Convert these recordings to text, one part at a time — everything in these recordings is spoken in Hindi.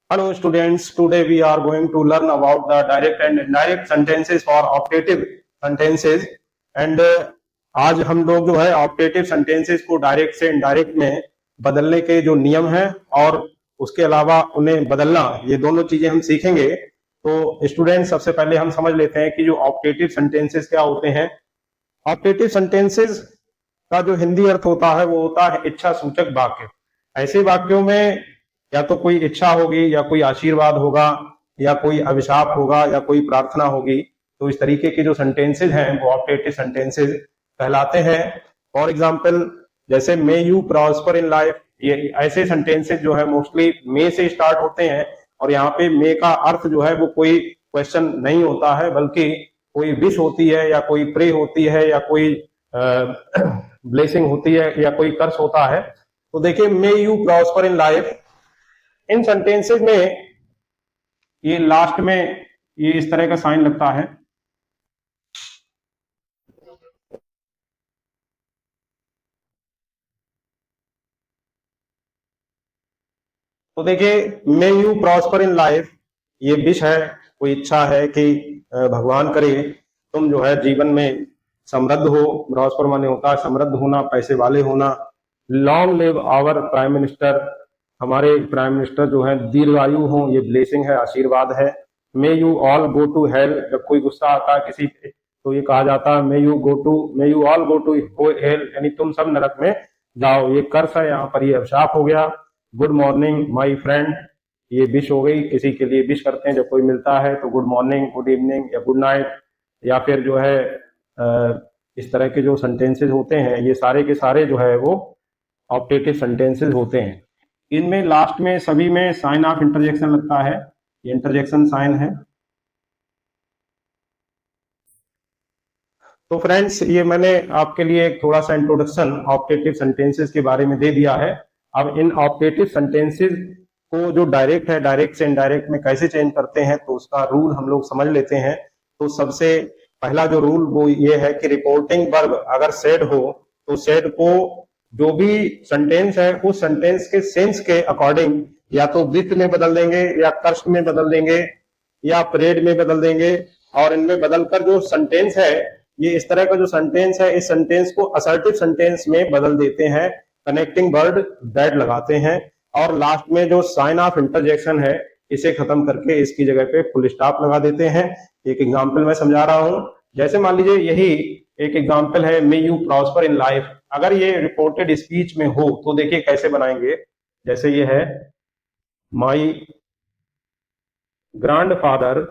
Hello students, today we are going to learn about the direct and indirect sentences for optative sentences and आज हम लोग जो है ऑप्टेटिव सेंटेंसेस को डायरेक्ट से इनडायरेक्ट में बदलने के जो नियम हैं और उसके अलावा उन्हें बदलना, ये दोनों चीजें हम सीखेंगे। तो स्टूडेंट, सबसे पहले हम समझ लेते हैं कि जो ऑप्टेटिव सेंटेंसेस क्या होते हैं। ऑप्टेटिव सेंटेंसेस का जो हिंदी अर्थ होता है वो होता है इच्छा सूचक वाक्य। ऐसे वाक्यों में या तो कोई इच्छा होगी या कोई आशीर्वाद होगा या कोई अभिशाप होगा या कोई प्रार्थना होगी। तो इस तरीके के जो सेंटेंसेज हैं वो ऑप्टेटिव सेंटेंसेज कहलाते हैं। फॉर एग्जाम्पल, जैसे मे यू प्रॉस्पर इन लाइफ, ये ऐसे सेंटेंसेज जो है मोस्टली मे से स्टार्ट होते हैं और यहाँ पे मे का अर्थ जो है वो कोई क्वेश्चन नहीं होता है, बल्कि कोई विश होती है या कोई प्रे होती है या कोई ब्लेसिंग होती है या कोई कर्स होता है। तो देखिए, मे you prosper in life, in sentences में ये लास्ट में ये इस तरह का साइन लगता है। तो देखिए, मे यू प्रॉस्पर इन लाइफ, ये विश है, कोई इच्छा है कि भगवान करे तुम जो है जीवन में समृद्ध हो। प्रॉस्पर माने होता है समृद्ध होना, पैसे वाले होना। Long live our prime minister, हमारे प्राइम मिनिस्टर जो है दीर्घायु हो, ये ब्लेसिंग है, आशीर्वाद है। May you all go to hell, जब कोई गुस्सा आता है किसी पे तो ये कहा जाता है may you all go to hell, यानी तुम सब नरक में जाओ, ये कर्स है, यहाँ पर ये अभिशाप हो गया। गुड मॉर्निंग माय फ्रेंड, ये विश हो गई, किसी के लिए विश करते हैं जब कोई मिलता है तो गुड मॉर्निंग, गुड इवनिंग या गुड नाइट, या फिर जो है इस तरह के जो सेंटेंसेस होते हैं ये सारे के सारे जो है वो ऑप्टेटिव सेंटेंसेस होते हैं। इनमें लास्ट में सभी में साइन ऑफ इंटरजेक्शन लगता है, ये इंटरजेक्शन साइन है। तो फ्रेंड्स, ये मैंने आपके लिए एक थोड़ा सा इंट्रोडक्शन ऑप्टेटिव सेंटेंसेस के बारे में दे दिया है। अब इन ऑप्टेटिव सेंटेंसेस को जो डायरेक्ट है, डायरेक्ट से इनडायरेक्ट में कैसे चेंज करते हैं तो उसका रूल हम लोग समझ लेते हैं। तो सबसे पहला जो रूल वो ये है कि रिपोर्टिंग वर्ब अगर सेड हो तो सेड को जो भी सेंटेंस है उस सेंटेंस के सेंस के अकॉर्डिंग या तो विथ में बदल देंगे या कर्ष में बदल देंगे या परेड में बदल देंगे। और इनमें बदलकर जो सेंटेंस है, ये इस तरह का जो सेंटेंस है, इस सेंटेंस को असर्टिव सेंटेंस में बदल देते हैं, कनेक्टिंग वर्ड दैट लगाते हैं और लास्ट में जो साइन ऑफ इंटरजेक्शन है इसे खत्म करके इसकी जगह पे फुल स्टॉप लगा देते हैं। एक एग्जांपल मैं समझा रहा हूं। जैसे मान लीजिए यही एक एग्जांपल है, may you prosper in life. अगर ये रिपोर्टेड स्पीच में हो तो देखिए कैसे बनाएंगे। जैसे ये है, my grandfather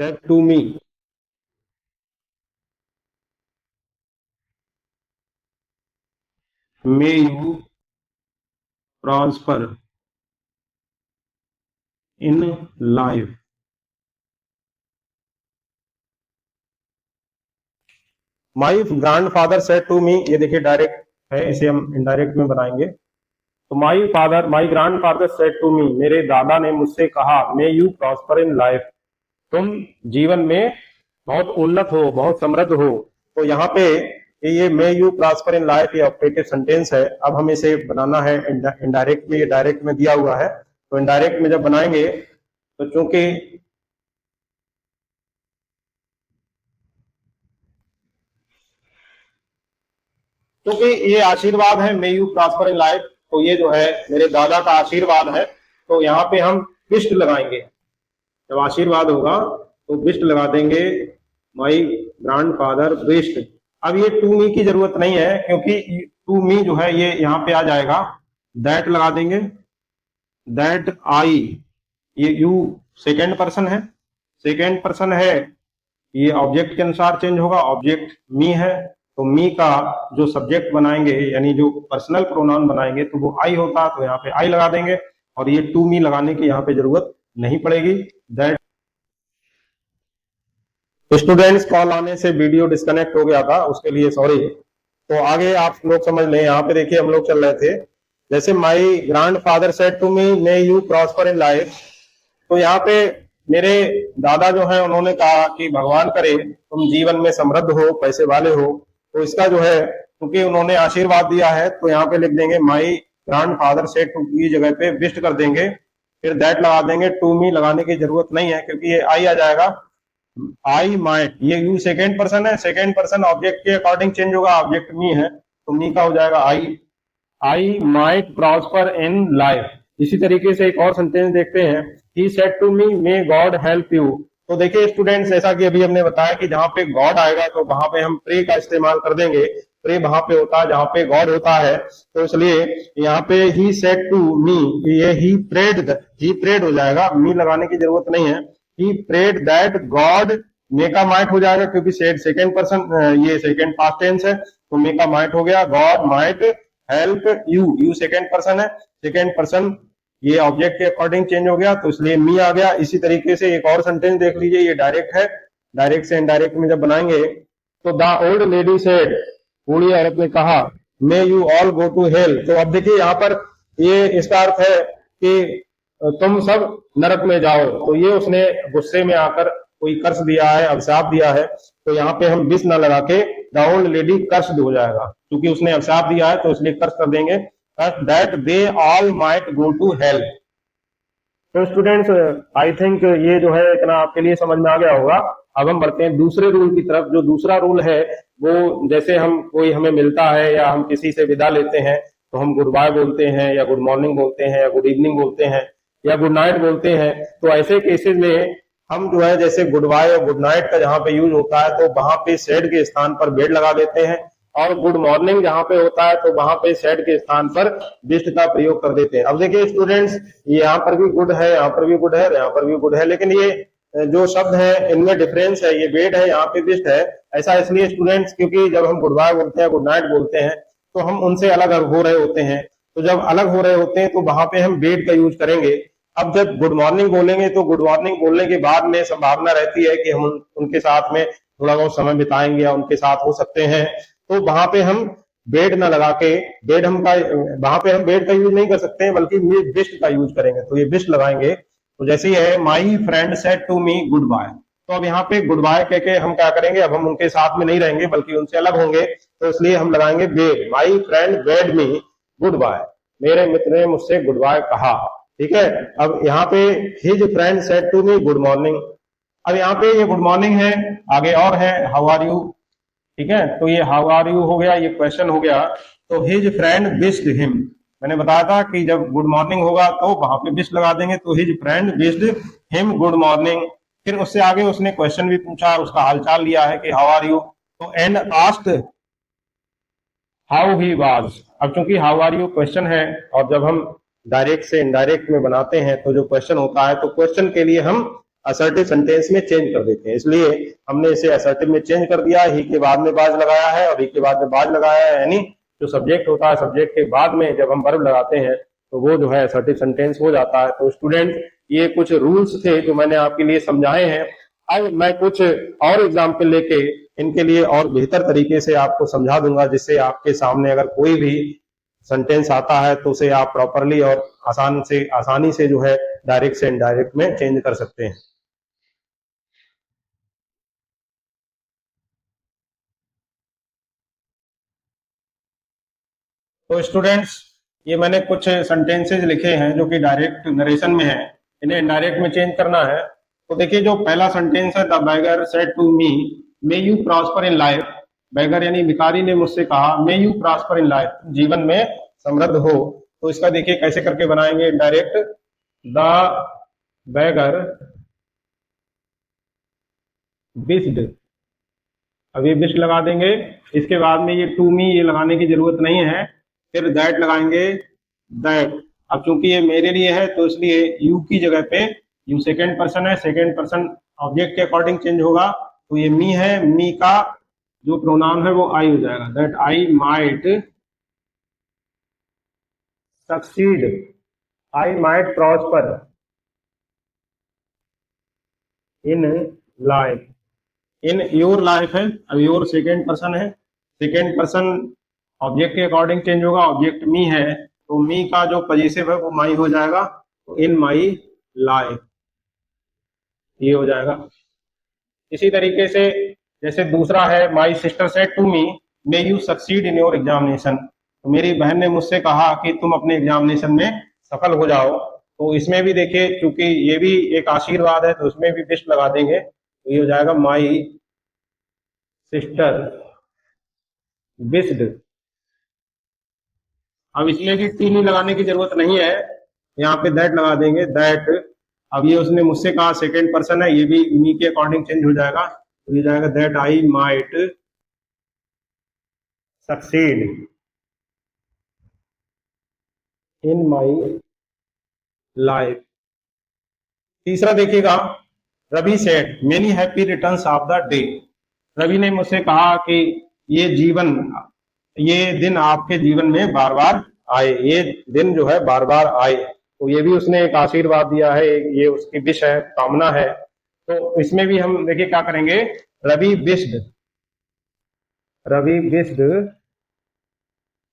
said to me, may you prosper in life. My grandfather said to me, ये देखिए डायरेक्ट है, इसे हम इनडायरेक्ट में बनाएंगे। तो my grandfather said to me, मेरे दादा ने मुझसे कहा, may you prosper in life, तुम जीवन में बहुत उन्नत हो, बहुत समृद्ध हो। तो यहाँ पे ये मे यू प्रॉस्पर इन लाइफ ये ऑप्टेटिव सेंटेंस है। अब हमें इसे बनाना है इनडायरेक्ट में, ये डायरेक्ट में दिया हुआ है। तो इनडायरेक्ट में जब बनाएंगे तो क्योंकि ये आशीर्वाद है, may you prosper in life, तो ये जो है मेरे दादा का आशीर्वाद है, तो यहाँ पे हम विस्ट लगाएंगे। जब आशीर्वाद होगा तो विस्ट लगा देंगे, माई ग्रैंडफादर विस्ट। अब ये टू मी की जरूरत नहीं है क्योंकि टू मी जो है ये यहाँ पे आ जाएगा, दैट लगा देंगे, दैट आई, ये यू सेकेंड पर्सन है, सेकेंड पर्सन है, ये ऑब्जेक्ट के अनुसार चेंज होगा, ऑब्जेक्ट मी है, तो मी का जो सब्जेक्ट बनाएंगे यानी जो पर्सनल प्रोनाउन बनाएंगे तो वो आई होता, तो यहाँ पे आई लगा देंगे और ये टू मी लगाने की यहाँ पे जरूरत नहीं पड़ेगी। दैट स्टूडेंट्स, कॉल आने से वीडियो डिस्कनेक्ट हो गया था, उसके लिए सॉरी। तो आगे आप लोग समझ लें। यहाँ पे देखिए हम लोग चल रहे थे, जैसे my grandfather said to me may you prosper in life, तो यहाँ पे मेरे दादा जो है उन्होंने कहा कि भगवान करे तुम जीवन में समृद्ध हो, पैसे वाले हो। तो इसका जो है क्योंकि उन्होंने आशीर्वाद दिया है, तो यहाँ पे लिख देंगे my grandfather said to की जगह पे विश्ड कर देंगे, फिर दैट लगा देंगे, टू मी लगाने की जरूरत नहीं है क्योंकि ये आई आ जाएगा। आई माइट, ये यू सेकेंड पर्सन है, सेकेंड पर्सन ऑब्जेक्ट के अकॉर्डिंग चेंज होगा, ऑब्जेक्ट मी है तो मी का हो जाएगा I might prosper in life. इसी तरीके से एक और सेंटेंस देखते हैं, he said to me may God help you. तो देखिए स्टूडेंट्स, जैसा कि अभी हमने बताया कि जहां पे गॉड आएगा तो वहां पे हम प्रे का इस्तेमाल कर देंगे, प्रे वहां पे होता है जहां पे गॉड होता है, तो इसलिए यहाँ पे ही सेड टू मी, ये ही प्रेड हो जाएगा, मी लगाने की जरूरत नहीं है। ही प्रेड दैट गॉड, मे का माइट हो जाएगा क्योंकि सेड सेकेंड पर्सन, ये सेकेंड पास्ट टेंस है तो मे का माइट हो गया, God might help you second person है, सेकेंड पर्सन ये ऑब्जेक्ट के अकॉर्डिंग चेंज हो गया तो इसलिए मी आ गया। इसी तरीके से एक और सेंटेंस देख लीजिए, ये डायरेक्ट है, डायरेक्ट से इनडायरेक्ट में जब बनाएंगे तो द ओल्ड लेडी सेड, बूढ़ी औरत ने कहा, may you all go to hell. तो अब देखिए यहाँ पर ये इसका अर्थ है कि तुम सब नरक में जाओ, तो ये उसने गुस्से में आकर कोई कर्ज दिया है, अभिशाप दिया है, तो यहाँ पे हम विष ना लगा के द ओल्ड लेडी कर्स्ड हो जाएगा, क्योंकि उसने अभिशाप दिया है तो इसलिए कर्ज कर देंगे, that they all might go to hell. तो स्टूडेंट्स, आई थिंक ये जो है इतना आपके लिए समझ में आ गया होगा। अब हम बढ़ते हैं दूसरे रूल की तरफ। जो दूसरा रूल है वो, जैसे हम कोई हमें मिलता है या हम किसी से विदा लेते हैं तो हम गुड बाय बोलते हैं या गुड मॉर्निंग बोलते हैं या गुड इवनिंग बोलते हैं या गुड नाइट बोलते हैं। तो ऐसे केसेस में हम जो है जैसे गुड बाय और गुड नाइट का जहाँ पे यूज होता है तो वहां पे सेड के स्थान पर बेड लगा देते हैं, और गुड मॉर्निंग जहां पे होता है तो वहां पे सेड के स्थान पर विश्ड का प्रयोग कर देते हैं। अब देखिए स्टूडेंट्स, यहाँ पर भी गुड है, यहाँ पर भी गुड है, यहाँ पर भी गुड है, लेकिन ये जो शब्द है इनमें डिफरेंस है, ये बेड है, यहाँ पे विश्ड है। ऐसा इसलिए स्टूडेंट्स क्योंकि जब हम गुड बाय बोलते हैं, गुड नाइट बोलते हैं तो हम उनसे अलग हो रहे होते हैं, तो जब अलग हो रहे होते हैं तो वहां पे हम बेड का यूज करेंगे। अब जब गुड मॉर्निंग बोलेंगे तो गुड मॉर्निंग बोलने के बाद में संभावना रहती है कि हम उनके साथ में थोड़ा बहुत समय बिताएंगे या उनके साथ हो सकते हैं, तो वहां पे हम बेड ना लगा के, बेड हम का वहां पे हम बेड का यूज नहीं कर सकते हैं बल्कि विश्ड का यूज करेंगे, तो ये विश्ड लगाएंगे। तो जैसे ही है my friend said to me goodbye, तो अब यहाँ पे गुड बाय कह के हम क्या करेंगे, अब हम उनके साथ में नहीं रहेंगे बल्कि उनसे अलग होंगे, तो इसलिए हम लगाएंगे bade, my friend bade me goodbye, मेरे मित्र ने मुझसे गुड बाय कहा। ठीक है, अब यहाँ पे his friend said to me good morning, अब यहाँ पे ये गुड मॉर्निंग है, आगे और है हाउ आर यू। ठीक है, तो ये हाउ आर यू हो गया, ये क्वेश्चन हो गया, तो हिज फ्रेंड विश्ड हिम, मैंने बताया था कि जब गुड मॉर्निंग होगा तो वहां पे विश लगा देंगे, तो his friend wished him good morning. फिर उससे आगे उसने क्वेश्चन भी पूछा, उसका हालचाल लिया है कि हाउ आर यू, तो and asked how he was. अब चूंकि हाउ आर यू क्वेश्चन है और जब हम डायरेक्ट से इनडायरेक्ट में बनाते हैं तो जो क्वेश्चन होता है तो क्वेश्चन के लिए हम असर्टिव सेंटेंस में चेंज कर देते हैं, इसलिए हमने इसे असर्टिव में चेंज कर दिया, ही के बाद में बाज लगाया है और ही के बाद में बाज लगाया है, यानी जो सब्जेक्ट होता है सब्जेक्ट के बाद में जब हम वर्ब लगाते हैं तो वो जो है असर्टिव सेंटेंस हो जाता है। तो स्टूडेंट, ये कुछ रूल्स थे जो मैंने आपके लिए समझाए हैं। अब मैं कुछ और एग्जाम्पल लेके इनके लिए और बेहतर तरीके से आपको समझा दूंगा, जिससे आपके सामने अगर कोई भी सेंटेंस आता है तो उसे आप प्रॉपरली और आसानी से जो है डायरेक्ट से इनडायरेक्ट में चेंज कर सकते हैं। तो स्टूडेंट्स, ये मैंने कुछ सेंटेंसेस लिखे हैं जो कि डायरेक्ट नरेशन में है, इन्हें इनडायरेक्ट में चेंज करना है। तो देखिए जो पहला सेंटेंस है, the beggar said to me may you prosper in life, beggar यानी भिखारी ने मुझसे कहा may you prosper in life, जीवन में समृद्ध हो। तो इसका देखिए कैसे करके बनाएंगे डायरेक्ट, द बैगर विश्ड, अभी विश लगा देंगे, इसके बाद में ये टू मी ये लगाने की जरूरत नहीं है, फिर दैट लगाएंगे, दैट। अब चूंकि ये मेरे लिए है तो इसलिए यू की जगह पे, यू सेकेंड पर्सन है, सेकेंड पर्सन ऑब्जेक्ट के अकॉर्डिंग चेंज होगा, तो ये मी है, मी का जो प्रोनाउन है वो आई हो जाएगा, that I might succeed, I might prosper in life, in your life है, अब योर सेकेंड पर्सन है, सेकेंड पर्सन ऑब्जेक्ट के अकॉर्डिंग चेंज होगा, ऑब्जेक्ट मी है तो मी का जो पॉजिटिव है वो माई हो जाएगा, तो इन माई लाइफ ये हो जाएगा। इसी तरीके से जैसे दूसरा है my sister said to me, may you succeed in your examination. तो मेरी बहन ने मुझसे कहा कि तुम अपने एग्जामिनेशन में सफल हो जाओ। तो इसमें भी देखिए, चूंकि ये भी एक आशीर्वाद है तो उसमें भी विश लगा देंगे, तो ये हो जाएगा माई सिस्टर विश्ड। अब इसमें भी टी नहीं लगाने की जरूरत नहीं है, यहाँ पे दैट लगा देंगे, दैट। अब ये उसने मुझसे कहा, सेकेंड पर्सन है, ये भी मी के अकॉर्डिंग चेंज हो जाएगा, तो ये जाएगा that I might succeed in my life. तीसरा देखिएगा, Ravi said many happy returns of the day. Ravi ने मुझसे कहा कि ये दिन आपके जीवन में बार बार आए, ये दिन जो है बार बार आए। तो ये भी उसने एक आशीर्वाद दिया है, ये उसकी विश है, कामना है। तो इसमें भी हम देखिए क्या करेंगे, Ravi wished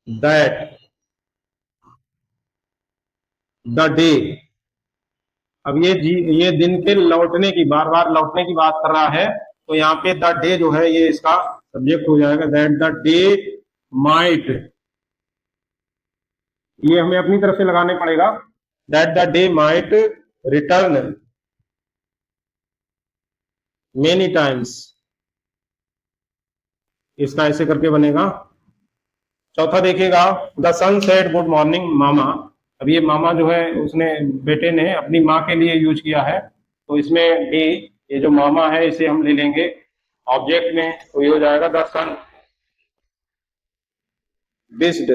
that the day. अब ये दिन के लौटने की, बार बार लौटने की बात कर रहा है, तो यहाँ पे द डे जो है ये इसका सब्जेक्ट हो जाएगा, दैट द डे माइट, ये हमें अपनी तरफ से लगाने पड़ेगा, that the day might return many times, इसका ऐसे करके बनेगा। चौथा देखिएगा, the son said good morning mama. अब ये मामा जो है उसने, बेटे ने अपनी माँ के लिए यूज किया है, तो इसमें भी ये जो मामा है इसे हम ले लेंगे ऑब्जेक्ट में, तो ये हो जाएगा द सन विश्ड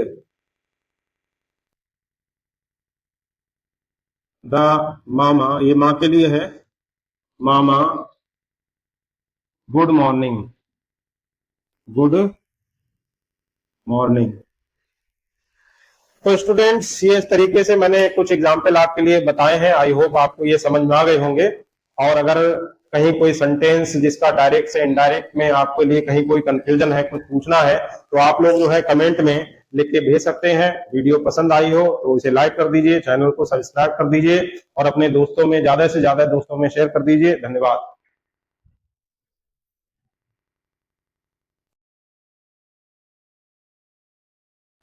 द मामा, ये माँ के लिए है, मामा गुड मॉर्निंग तो स्टूडेंट्स, ये इस तरीके से मैंने कुछ एग्जाम्पल आपके लिए बताए हैं। आई होप आपको ये समझ में आ गए होंगे। और अगर कहीं कोई सेंटेंस जिसका डायरेक्ट से इनडायरेक्ट में आपके लिए कहीं कोई कंफ्यूजन है, कुछ पूछना है, तो आप लोग जो है कमेंट में लिख के भेज सकते हैं। वीडियो पसंद आई हो तो इसे लाइक कर दीजिए, चैनल को सब्सक्राइब कर दीजिए और अपने दोस्तों में, ज्यादा से ज्यादा दोस्तों में शेयर कर दीजिए। धन्यवाद।